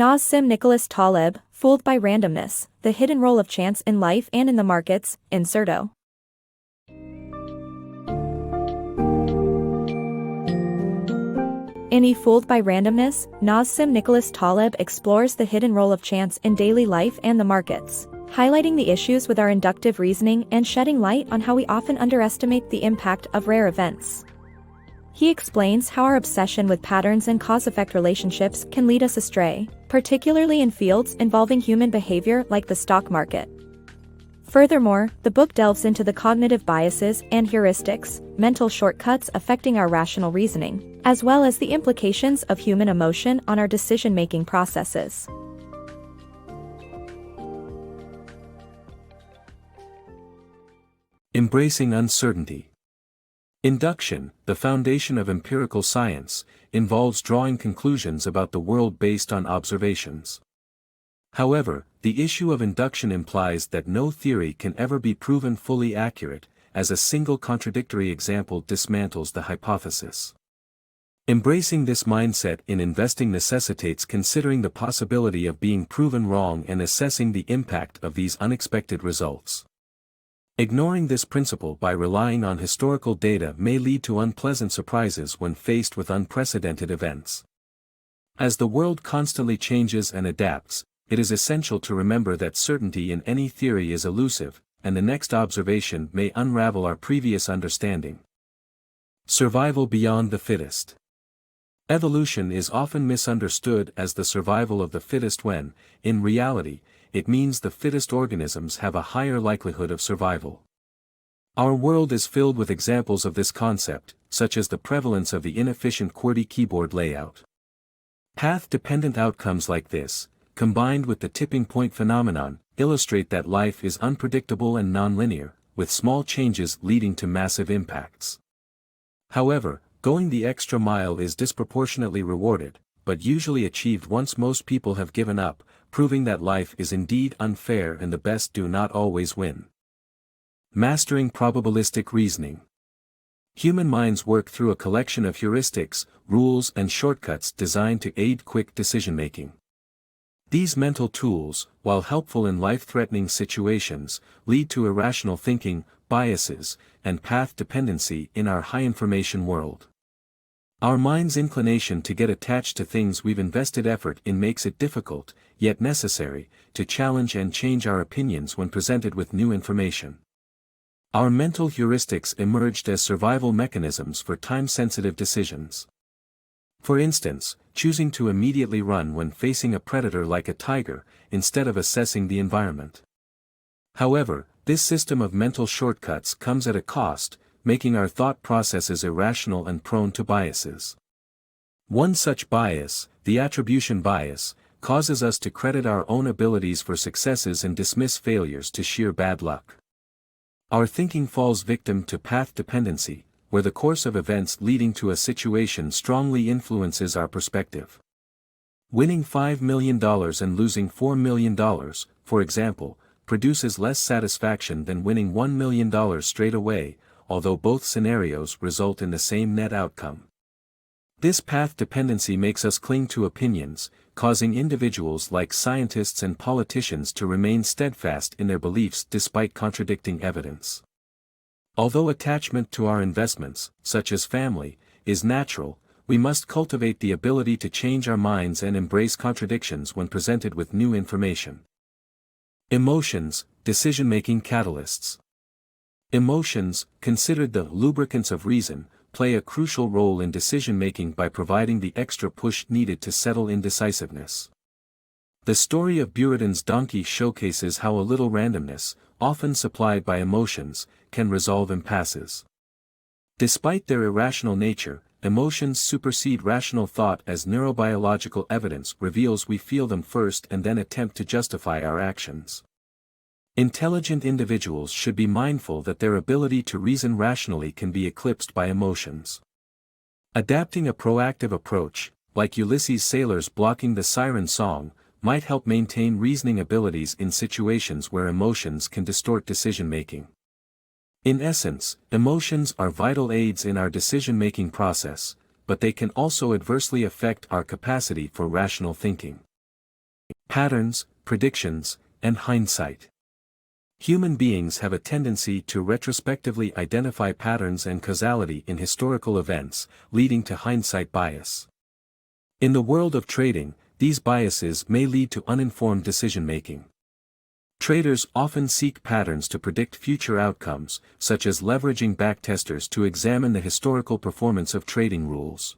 Nassim Taleb, Fooled by Randomness, The Hidden Role of Chance in Life and in the Markets, Incerto. In Fooled by Randomness, Nassim Taleb explores the hidden role of chance in daily life and the markets, highlighting the issues with our inductive reasoning and shedding light on how we often underestimate the impact of rare events. He explains how our obsession with patterns and cause-effect relationships can lead us astray, particularly in fields involving human behavior like the stock market. Furthermore, the book delves into the cognitive biases and heuristics, mental shortcuts affecting our rational reasoning, as well as the implications of human emotion on our decision-making processes. Embracing uncertainty. Induction, the foundation of empirical science, involves drawing conclusions about the world based on observations. However, the issue of induction implies that no theory can ever be proven fully accurate, as a single contradictory example dismantles the hypothesis. Embracing this mindset in investing necessitates considering the possibility of being proven wrong and assessing the impact of these unexpected results. Ignoring this principle by relying on historical data may lead to unpleasant surprises when faced with unprecedented events. As the world constantly changes and adapts, it is essential to remember that certainty in any theory is elusive, and the next observation may unravel our previous understanding. Survival beyond the fittest. Evolution is often misunderstood as the survival of the fittest when, in reality, it means the fittest organisms have a higher likelihood of survival. Our world is filled with examples of this concept, such as the prevalence of the inefficient QWERTY keyboard layout. Path-dependent outcomes like this, combined with the tipping point phenomenon, illustrate that life is unpredictable and nonlinear, with small changes leading to massive impacts. However, going the extra mile is disproportionately rewarded, but usually achieved once most people have given up, proving that life is indeed unfair and the best do not always win. Mastering probabilistic reasoning. Human minds work through a collection of heuristics, rules and shortcuts designed to aid quick decision-making. These mental tools, while helpful in life-threatening situations, lead to irrational thinking, biases, and path dependency in our high-information world. Our mind's inclination to get attached to things we've invested effort in makes it difficult, yet necessary, to challenge and change our opinions when presented with new information. Our mental heuristics emerged as survival mechanisms for time-sensitive decisions. For instance, choosing to immediately run when facing a predator like a tiger, instead of assessing the environment. However, this system of mental shortcuts comes at a cost, making our thought processes irrational and prone to biases. One such bias, the attribution bias, causes us to credit our own abilities for successes and dismiss failures to sheer bad luck. Our thinking falls victim to path dependency, where the course of events leading to a situation strongly influences our perspective. Winning $5 million and losing $4 million, for example, produces less satisfaction than winning $1 million straight away, although both scenarios result in the same net outcome. This path dependency makes us cling to opinions, causing individuals like scientists and politicians to remain steadfast in their beliefs despite contradicting evidence. Although attachment to our investments, such as family, is natural, we must cultivate the ability to change our minds and embrace contradictions when presented with new information. Emotions, decision-making catalysts. Emotions, considered the lubricants of reason, play a crucial role in decision-making by providing the extra push needed to settle indecisiveness. The story of Buridan's donkey showcases how a little randomness, often supplied by emotions, can resolve impasses. Despite their irrational nature, emotions supersede rational thought as neurobiological evidence reveals we feel them first and then attempt to justify our actions. Intelligent individuals should be mindful that their ability to reason rationally can be eclipsed by emotions. Adapting a proactive approach, like Ulysses' sailors blocking the siren song, might help maintain reasoning abilities in situations where emotions can distort decision-making. In essence, emotions are vital aids in our decision-making process, but they can also adversely affect our capacity for rational thinking. Patterns, predictions, and hindsight. Human beings have a tendency to retrospectively identify patterns and causality in historical events, leading to hindsight bias. In the world of trading, these biases may lead to uninformed decision-making. Traders often seek patterns to predict future outcomes, such as leveraging backtesters to examine the historical performance of trading rules.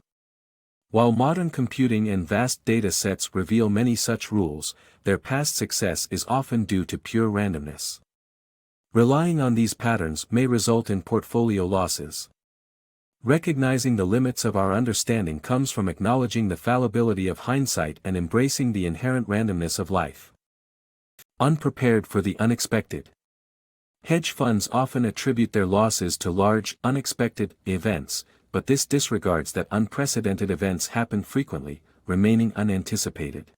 While modern computing and vast data sets reveal many such rules, their past success is often due to pure randomness. Relying on these patterns may result in portfolio losses. Recognizing the limits of our understanding comes from acknowledging the fallibility of hindsight and embracing the inherent randomness of life. Unprepared for the unexpected. Hedge funds often attribute their losses to large, unexpected events, but this disregards that unprecedented events happen frequently, remaining unanticipated.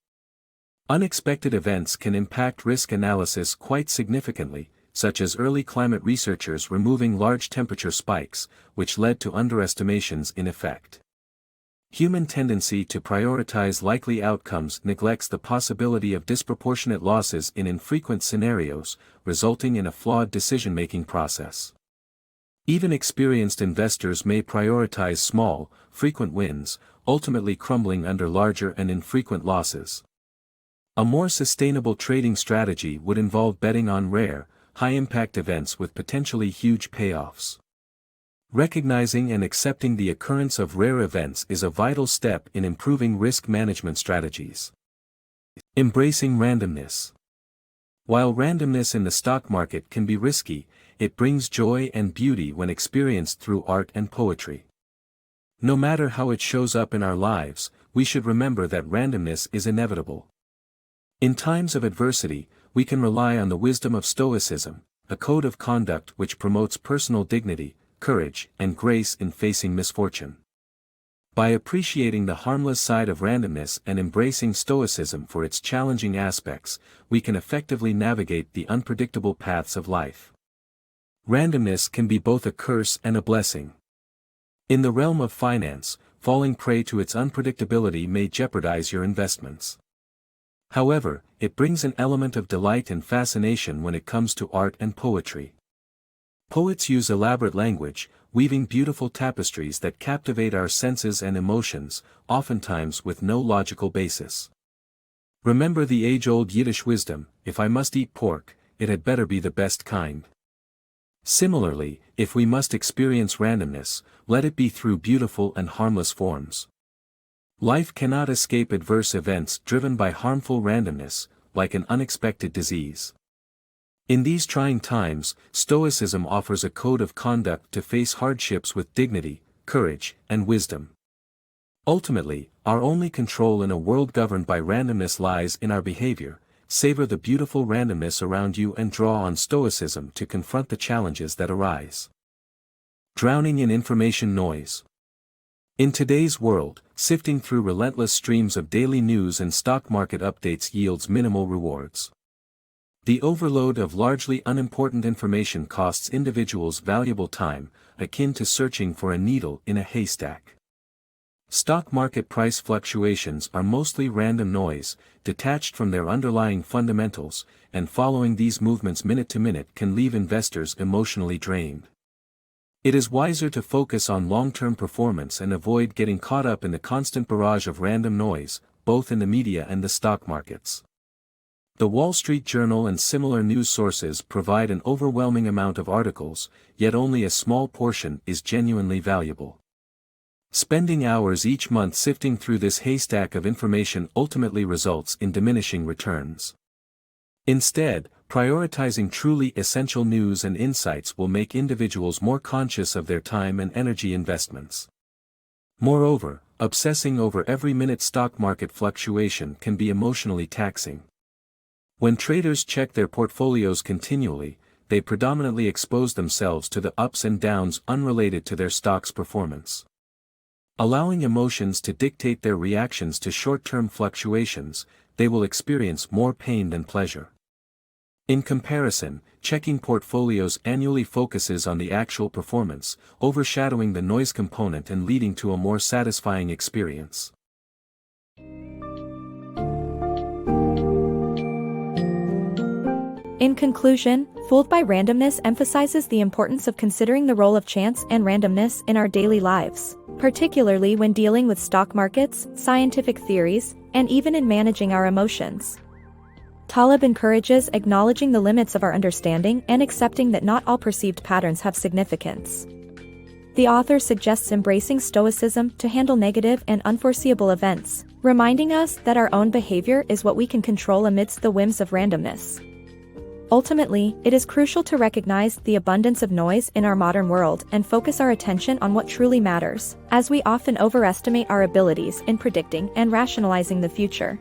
Unexpected events can impact risk analysis quite significantly, such as early climate researchers removing large temperature spikes, which led to underestimations in effect. Human tendency to prioritize likely outcomes neglects the possibility of disproportionate losses in infrequent scenarios, resulting in a flawed decision-making process. Even experienced investors may prioritize small, frequent wins, ultimately crumbling under larger and infrequent losses. A more sustainable trading strategy would involve betting on rare, high-impact events with potentially huge payoffs. Recognizing and accepting the occurrence of rare events is a vital step in improving risk management strategies. Embracing randomness. While randomness in the stock market can be risky, it brings joy and beauty when experienced through art and poetry. No matter how it shows up in our lives, we should remember that randomness is inevitable. In times of adversity, we can rely on the wisdom of Stoicism, a code of conduct which promotes personal dignity, courage, and grace in facing misfortune. By appreciating the harmless side of randomness and embracing Stoicism for its challenging aspects, we can effectively navigate the unpredictable paths of life. Randomness can be both a curse and a blessing. In the realm of finance, falling prey to its unpredictability may jeopardize your investments. However, it brings an element of delight and fascination when it comes to art and poetry. Poets use elaborate language, weaving beautiful tapestries that captivate our senses and emotions, oftentimes with no logical basis. Remember the age-old Yiddish wisdom, if I must eat pork, it had better be the best kind. Similarly, if we must experience randomness, let it be through beautiful and harmless forms. Life cannot escape adverse events driven by harmful randomness, like an unexpected disease. In these trying times, Stoicism offers a code of conduct to face hardships with dignity, courage, and wisdom. Ultimately, our only control in a world governed by randomness lies in our behavior. Savor the beautiful randomness around you and draw on Stoicism to confront the challenges that arise. Drowning in information noise. In today's world, sifting through relentless streams of daily news and stock market updates yields minimal rewards. The overload of largely unimportant information costs individuals valuable time, akin to searching for a needle in a haystack. Stock market price fluctuations are mostly random noise, detached from their underlying fundamentals, and following these movements minute to minute can leave investors emotionally drained. It is wiser to focus on long-term performance and avoid getting caught up in the constant barrage of random noise, both in the media and the stock markets. The Wall Street Journal and similar news sources provide an overwhelming amount of articles, yet only a small portion is genuinely valuable. Spending hours each month sifting through this haystack of information ultimately results in diminishing returns. Instead, prioritizing truly essential news and insights will make individuals more conscious of their time and energy investments. Moreover, obsessing over every minute stock market fluctuation can be emotionally taxing. When traders check their portfolios continually, they predominantly expose themselves to the ups and downs unrelated to their stock's performance. Allowing emotions to dictate their reactions to short-term fluctuations, they will experience more pain than pleasure. In comparison, checking portfolios annually focuses on the actual performance, overshadowing the noise component and leading to a more satisfying experience. In conclusion, Fooled by Randomness emphasizes the importance of considering the role of chance and randomness in our daily lives, particularly when dealing with stock markets, scientific theories, and even in managing our emotions. Taleb encourages acknowledging the limits of our understanding and accepting that not all perceived patterns have significance. The author suggests embracing stoicism to handle negative and unforeseeable events, reminding us that our own behavior is what we can control amidst the whims of randomness. Ultimately, it is crucial to recognize the abundance of noise in our modern world and focus our attention on what truly matters, as we often overestimate our abilities in predicting and rationalizing the future.